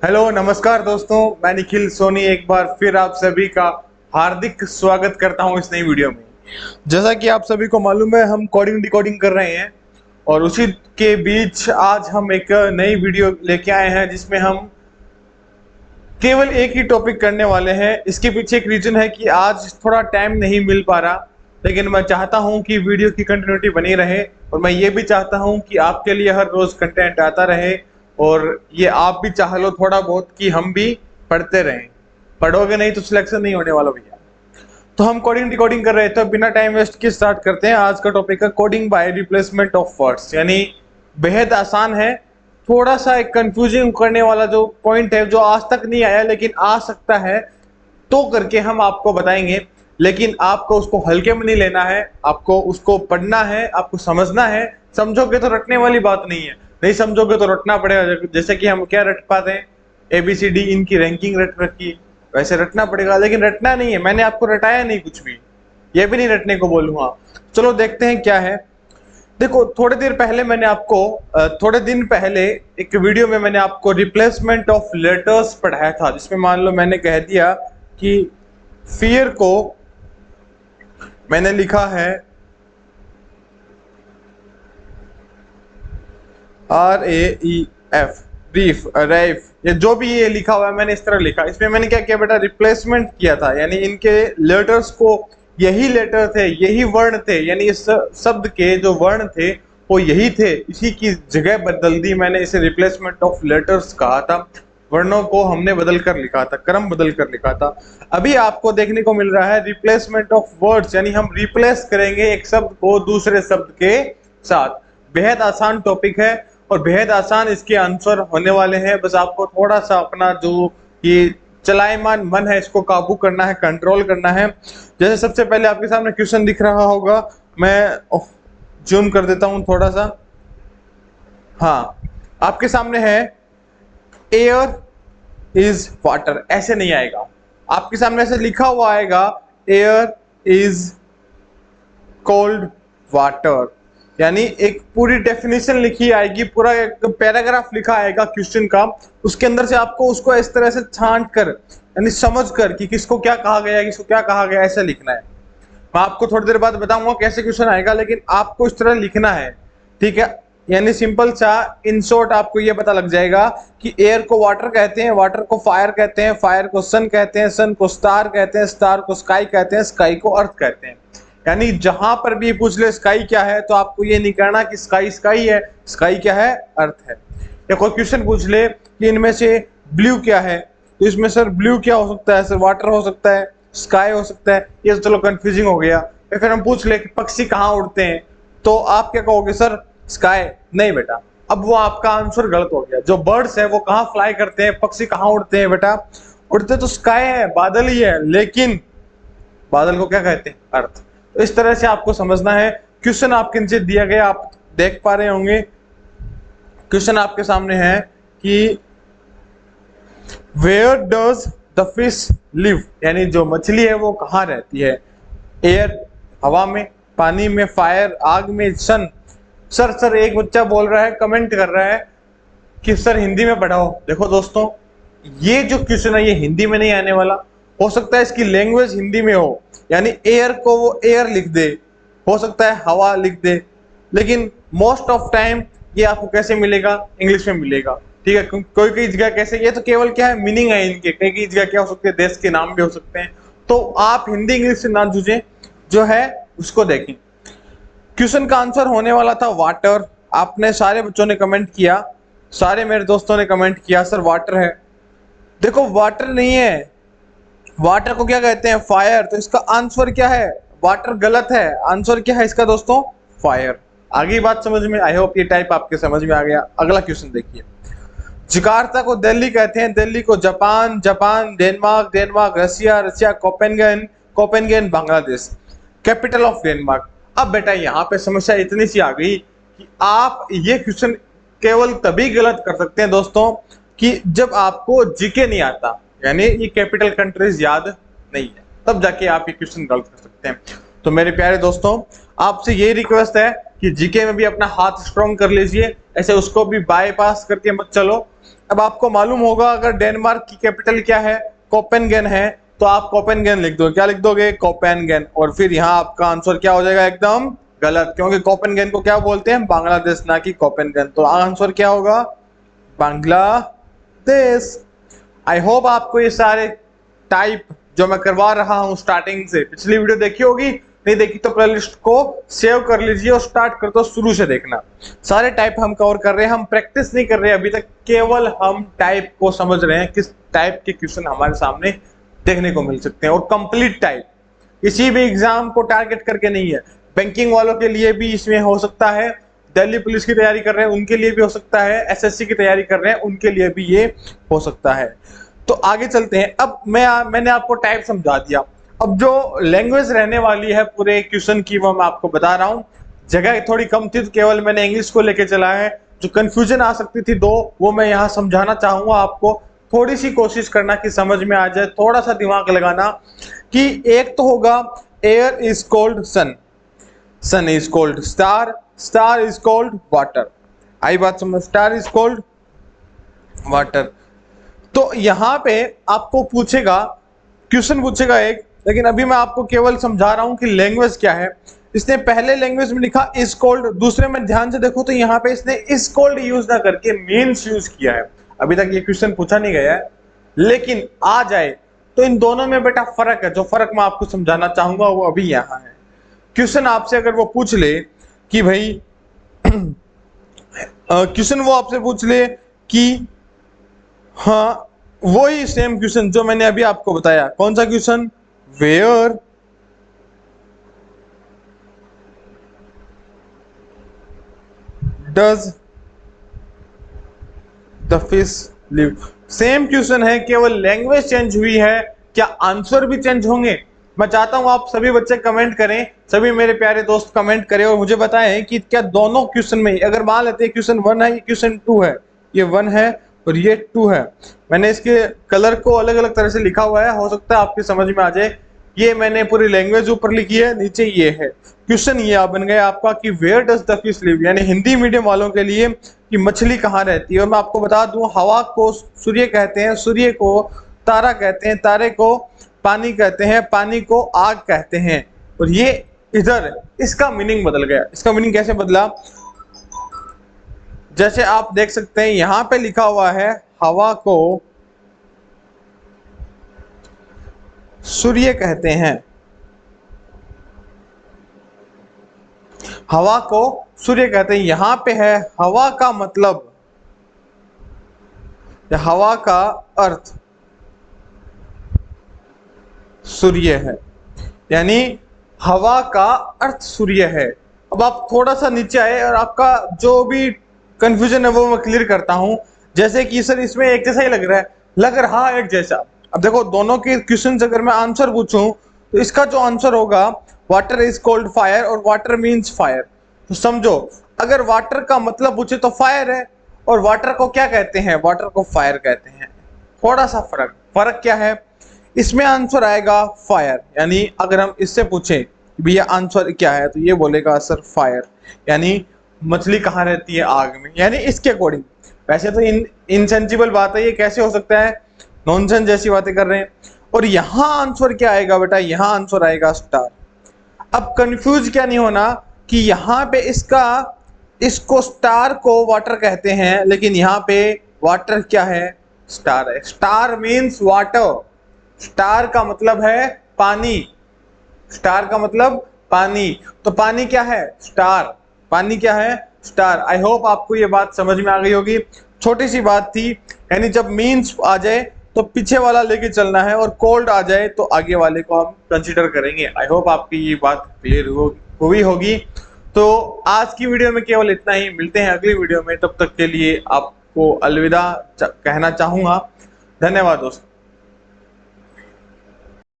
Hello नमस्कार दोस्तों, मैं निखिल सोनी एक बार फिर आप सभी का हार्दिक स्वागत करता हूं इस नई वीडियो में। जैसा कि आप सभी को मालूम है, हम कोडिंग डिकोडिंग कर रहे हैं और उसी के बीच आज हम एक नई वीडियो लेके आए हैं जिसमें हम केवल एक ही टॉपिक करने वाले हैं। इसके पीछे एक रीजन है कि आज थोड़ा टाइम नहीं मिल पा रहा, लेकिन मैं चाहता हूं कि वीडियो की कंटिन्यूटी बनी रहे और मैं ये भी चाहता हूं कि आपके लिए हर रोज कंटेंट आता रहे और ये आप भी चाह लो थोड़ा बहुत कि हम भी पढ़ते रहें। पढ़ोगे नहीं तो सिलेक्शन नहीं होने वाला भैया। तो हम कोडिंग डिकोडिंग कर रहे थे, बिना टाइम वेस्ट के स्टार्ट करते हैं। आज का टॉपिक है coding by replacement of words, यानी बेहद आसान है। थोड़ा सा एक कंफ्यूजिंग करने वाला जो पॉइंट है, जो आज तक नहीं आया लेकिन आ सकता है, तो करके हम आपको बताएंगे। लेकिन आपको उसको हल्के में नहीं लेना है, आपको उसको पढ़ना है, आपको समझना है। समझोगे तो रटने वाली बात नहीं है, नहीं समझोगे तो रटना पड़ेगा। जैसे कि हम क्या रट पाते हैं, ABCD इनकी रैंकिंग रट रखी, वैसे रटना पड़ेगा। लेकिन रटना नहीं है, मैंने आपको रटाया नहीं कुछ भी, ये भी नहीं रटने को बोलूंगा। चलो देखते हैं क्या है। देखो, थोड़ी देर पहले मैंने आपको थोड़े दिन पहले एक वीडियो में मैंने आपको रिप्लेसमेंट ऑफ लेटर्स पढ़ाया था, जिसमें मान लो मैंने कह दिया कि फियर को मैंने लिखा है RAEF, रीफ रैफ, ये जो भी ये लिखा हुआ है मैंने इस तरह लिखा। इसमें मैंने क्या किया बेटा, रिप्लेसमेंट किया था, यानी इनके लेटर्स को, यही लेटर थे, यही वर्ण थे, यानी इस शब्द के जो वर्ण थे वो यही थे, इसी की जगह बदल दी मैंने। इसे रिप्लेसमेंट ऑफ लेटर्स कहा था। वर्णों को हमने बदल कर लिखा था, क्रम बदल कर लिखा था। अभी आपको देखने को मिल रहा है रिप्लेसमेंट ऑफ वर्ड्स, यानी हम रिप्लेस करेंगे एक शब्द को दूसरे शब्द के साथ। बेहद आसान टॉपिक है और बेहद आसान इसके आंसर होने वाले हैं। बस आपको थोड़ा सा अपना जो ये चलायमान मन है इसको काबू करना है, कंट्रोल करना है। जैसे सबसे पहले आपके सामने क्वेश्चन दिख रहा होगा, मैं जूम कर देता हूं थोड़ा सा। हाँ, आपके सामने है एयर इज वाटर, ऐसे नहीं आएगा। आपके सामने ऐसे लिखा हुआ आएगा एयर इज कोल्ड वाटर, यानी एक पूरी डेफिनेशन लिखी आएगी, पूरा एक पैराग्राफ लिखा आएगा क्वेश्चन का। उसके अंदर से आपको उसको इस तरह से छांट कर, यानी समझ कर कि किसको क्या कहा गया, किसको क्या कहा गया, ऐसा लिखना है। मैं आपको थोड़ी देर बाद बताऊंगा कैसे क्वेश्चन आएगा, लेकिन आपको इस तरह लिखना है, ठीक है। यानी सिंपल सा इन शॉर्ट आपको ये पता लग जाएगा कि एयर को वाटर कहते हैं, वाटर को फायर कहते हैं, फायर को सन कहते हैं, सन को स्टार कहते हैं, स्टार को स्काई कहते हैं, स्काई को अर्थ कहते हैं। यानी जहां पर भी पूछ ले स्काई क्या है, तो आपको ये नहीं कहना कि स्काई स्काई है, स्काई क्या है, अर्थ है। या कोई क्वेश्चन पूछ ले कि इनमें से ब्लू क्या है, तो इसमें सर ब्लू क्या हो सकता है, सर वाटर हो सकता है, स्काई हो सकता है, ये तो चलो कंफ्यूजिंग हो गया। या फिर हम पूछ ले कि पक्षी कहाँ उड़ते हैं, तो आप क्या कहोगे, सर स्काई। नहीं बेटा, अब वो आपका आंसर गलत हो गया। जो बर्ड्स है वो कहाँ फ्लाई करते हैं, पक्षी कहाँ उड़ते हैं बेटा, उड़ते तो स्काई है, बादल ही है, लेकिन बादल को क्या कहते हैं, अर्थ। तो इस तरह से आपको समझना है। क्वेश्चन आपके नीचे दिया गया, आप देख पा रहे होंगे। क्वेश्चन आपके सामने है कि where does the fish live, यानी जो मछली है वो कहाँ रहती है। एयर हवा में, पानी में, फायर आग में, सन। सर एक बच्चा बोल रहा है, कमेंट कर रहा है कि सर हिंदी में पढ़ाओ। देखो दोस्तों, ये जो क्वेश्चन है ये हिंदी में नहीं आने वाला। हो सकता है इसकी लैंग्वेज हिंदी में हो, यानी एयर को वो एयर लिख दे, हो सकता है हवा लिख दे, लेकिन मोस्ट ऑफ टाइम ये आपको कैसे मिलेगा, इंग्लिश में मिलेगा, ठीक है। कोई कई जगह कैसे, ये तो केवल क्या है, मीनिंग है इनके। कई कई जगह क्या हो सकते हैं, देश के नाम भी हो सकते हैं। तो आप हिंदी इंग्लिश से ना जूझे, जो है उसको देखें। क्वेश्चन का आंसर होने वाला था वाटर। आपने सारे बच्चों ने कमेंट किया, सारे मेरे दोस्तों ने कमेंट किया सर वाटर है। देखो वाटर नहीं है, वाटर को क्या कहते हैं, फायर। तो इसका आंसर क्या है, वाटर गलत है। आंसर क्या है इसका दोस्तों, फायर। आगे बात समझ में, आई होप ये टाइप आपके समझ में आ गया। अगला क्वेश्चन देखिए। जकार्ता को दिल्ली कहते हैं, दिल्ली को Japan, Japan Denmark, Denmark Russia, Russia Copenhagen, Copenhagen Bangladesh. Capital of Denmark. अब बेटा यहाँ पे समस्या इतनी सी आ गई कि आप ये क्वेश्चन केवल तभी गलत कर सकते हैं दोस्तों कि जब आपको जीके नहीं आता, यानी ये कैपिटल कंट्रीज याद नहीं है, तब जाके आप ये क्वेश्चन गलत कर सकते हैं। तो मेरे प्यारे दोस्तों, आपसे ये रिक्वेस्ट है कि जीके में भी अपना हाथ स्ट्रॉन्ग कर लीजिए। ऐसे उसको भी बाईपास करके मत चलो। अब आपको मालूम होगा अगर डेनमार्क की कैपिटल क्या है, कोपेनहेगन है, तो आप कोपेनहेगन लिख दो। क्या लिख दोगे? कोपेनहेगन। और फिर यहाँ आपका आंसर क्या हो जाएगा? एकदम गलत, क्योंकि कोपेनहेगन को क्या बोलते हैं? बांग्लादेश, ना कि कोपेनहेगन। तो आंसर क्या होगा? बांग्लादेश। आई होप आपको ये सारे टाइप जो मैं करवा रहा हूं स्टार्टिंग से, पिछली वीडियो देखी होगी, नहीं देखी तो प्लेलिस्ट को सेव कर लीजिए और स्टार्ट कर दो शुरू से देखना। सारे टाइप हम कवर कर रहे हैं, हम प्रैक्टिस नहीं कर रहे हैं अभी तक, केवल हम टाइप को समझ रहे हैं, किस टाइप के क्वेश्चन हमारे सामने देखने को मिल सकते हैं। और कंप्लीट टाइप, किसी भी एग्जाम को टारगेट करके नहीं है। बैंकिंग वालों के लिए भी इसमें हो सकता है, दिल्ली पुलिस की तैयारी कर रहे हैं उनके लिए भी हो सकता है, एसएससी की तैयारी कर रहे हैं उनके लिए भी ये हो सकता है। तो आगे चलते हैं। अब मैंने आपको टाइप समझा दिया। अब जो लैंग्वेज रहने वाली है पूरे क्वेश्चन की वो मैं आपको बता रहा हूँ। जगह थोड़ी कम थी तो केवल मैंने इंग्लिश को लेके चला है। जो कंफ्यूजन आ सकती थी दो, वो मैं यहाँ समझाना चाहूंगा आपको। थोड़ी सी कोशिश करना कि समझ में आ जाए, थोड़ा सा दिमाग लगाना। कि एक तो होगा air is cold sun, sun is cold star, star is cold water. आई बात समझ? Star is cold water. तो यहां पे आपको पूछेगा, क्वेश्चन पूछेगा एक, लेकिन अभी मैं आपको केवल समझा रहा हूं कि लैंग्वेज क्या है। इसने पहले लैंग्वेज में लिखा इज कोल्ड, दूसरे में ध्यान से देखो तो यहाँ पे इसने इज कोल्ड यूज ना करके मीन्स यूज किया है। अभी तक ये क्वेश्चन पूछा नहीं गया है, लेकिन आ जाए तो इन दोनों में बेटा फर्क है। जो फर्क मैं आपको समझाना चाहूंगा वो अभी यहाँ है। क्वेश्चन आपसे अगर वो पूछ ले कि भाई क्वेश्चन वो आपसे पूछ ले कि हाँ, वही सेम क्वेश्चन जो मैंने अभी आपको बताया। कौन सा question? Where does the fish live. Same question है, केवल लैंग्वेज चेंज हुई है। क्या आंसर भी चेंज होंगे? मैं चाहता हूं आप सभी बच्चे कमेंट करें, सभी मेरे प्यारे दोस्त कमेंट करें और मुझे बताएं कि क्या दोनों क्वेश्चन में, अगर मान लेते हैं क्वेश्चन 1 है, क्वेश्चन 2 है, ये 1 है और ये 2 है। मैंने इसके कलर को अलग अलग तरह से लिखा हुआ है, हो सकता है आपकी समझ में आ जाए। ये मैंने पूरी लैंग्वेज ऊपर लिखी है, नीचे ये है। क्वेश्चन ये बन गया आपका कि where does the fish live, यानी हिंदी मीडियम वालों के लिए कि मछली कहाँ रहती है। और मैं आपको बता दूं, हवा को सूर्य कहते हैं, सूर्य को तारा कहते हैं, तारे को पानी कहते हैं, पानी को आग कहते हैं। और ये इधर इसका मीनिंग बदल गया। इसका मीनिंग कैसे बदला? जैसे आप देख सकते हैं यहां पे लिखा हुआ है हवा को सूर्य कहते हैं, हवा को सूर्य कहते हैं। यहां पे है हवा का मतलब, हवा का अर्थ सूर्य है, यानी हवा का अर्थ सूर्य है। अब आप थोड़ा सा नीचे आए और आपका जो भी कंफ्यूजन है वो मैं क्लियर करता हूं। जैसे कि सर इसमें एक जैसा ही लग रहा है, लग रहा एक जैसा। अब देखो दोनों के क्वेश्चन अगर मैं आंसर पूछूं तो इसका जो आंसर होगा वाटर इज कोल्ड फायर और वाटर मीन्स फायर। तो समझो, अगर वाटर का मतलब पूछे तो फायर है, और वाटर को क्या कहते हैं? वाटर को फायर कहते हैं। थोड़ा सा फर्क क्या है? इसमें आंसर आएगा फायर, यानी अगर हम इससे पूछें भैया आंसर क्या है तो ये बोलेगा सर फायर, यानी मछली कहाँ रहती है? आग में, यानी इसके अकॉर्डिंग। वैसे तो इनसेंसिबल बात है, ये कैसे हो सकता है? नॉनसेंस जैसी बातें कर रहे हैं। और यहाँ आंसर क्या आएगा बेटा? यहाँ आंसर आएगा स्टार। अब कंफ्यूज क्या नहीं होना कि यहाँ पे इसको स्टार को वाटर कहते हैं, लेकिन यहाँ पे वाटर क्या है? स्टार है। स्टार मीन्स वाटर, स्टार का मतलब है पानी, स्टार का मतलब पानी। तो पानी क्या है? स्टार। पानी क्या है? स्टार। आई होप आपको ये बात समझ में आ गई होगी। छोटी सी बात थी, यानी जब मीन्स आ जाए तो पीछे वाला लेके चलना है, और कोल्ड आ जाए तो आगे वाले को हम कंसीडर करेंगे। आई होप आपकी ये बात क्लियर हुई होगी। तो आज की वीडियो में केवल इतना ही, मिलते हैं अगली वीडियो में। तब तक के लिए आपको अलविदा कहना चाहूंगा। धन्यवाद दोस्तों।